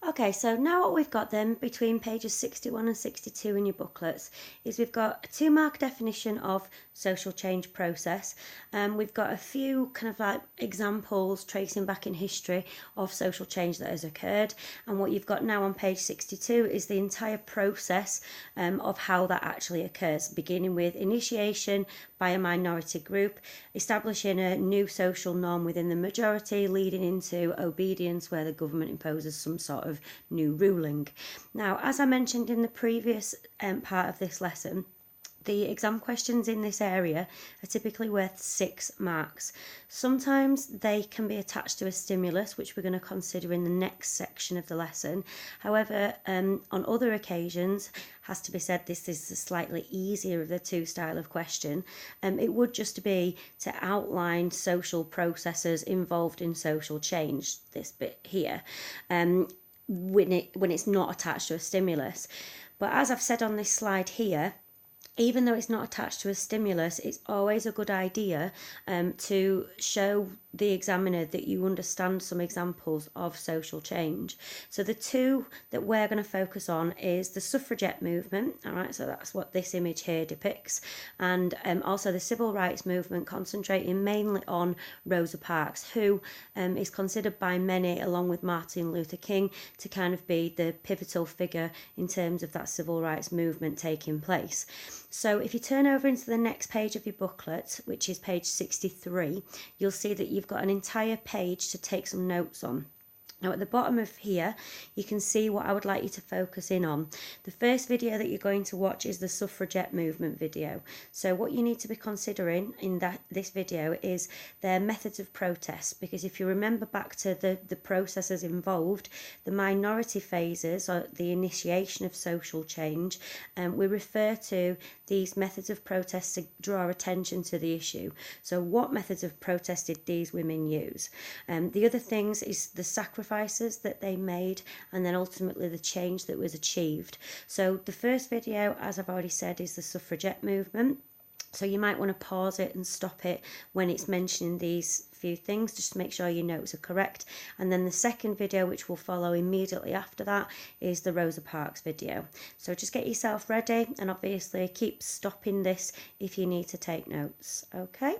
Okay, so now what we've got then between pages 61 and 62 in your booklets is we've got a 2-mark definition of social change process. We've got a few kind of like examples tracing back in history of social change that has occurred. And what you've got now on page 62 is the entire process of how that actually occurs, beginning with initiation by a minority group, establishing a new social norm within the majority, leading into obedience where the government imposes some sort of new ruling. Now, as I mentioned in the previous part of this lesson, the exam questions in this area are typically worth 6 marks. Sometimes they can be attached to a stimulus, which we're going to consider in the next section of the lesson. However, on other occasions, has to be said, this is the slightly easier of the two style of question. It would just be to outline social processes involved in social change, this bit here, when it's not attached to a stimulus. But as I've said on this slide here, even though it's not attached to a stimulus, it's always a good idea to show the examiner that you understand some examples of social change. So the two that we're going to focus on is the suffragette movement, all right, so that's what this image here depicts, and also the civil rights movement, concentrating mainly on Rosa Parks, who is considered by many, along with Martin Luther King, to kind of be the pivotal figure in terms of that civil rights movement taking place. So if you turn over into the next page of your booklet, which is page 63, you'll see that you've got an entire page to take some notes on. Now at the bottom of here, you can see what I would like you to focus in on. The first video that you're going to watch is the suffragette movement video. So what you need to be considering in this video is their methods of protest, because if you remember back to the processes involved, the minority phases, or the initiation of social change, we refer to these methods of protest to draw attention to the issue. So what methods of protest did these women use? The other things is the sacrifices that they made, and then ultimately the change that was achieved. So the first video, as I've already said, is the suffragette movement. So you might want to pause it and stop it when it's mentioning these few things, just to make sure your notes are correct. And then the second video, which will follow immediately after that, is the Rosa Parks video. So just get yourself ready, and obviously keep stopping this if you need to take notes, okay?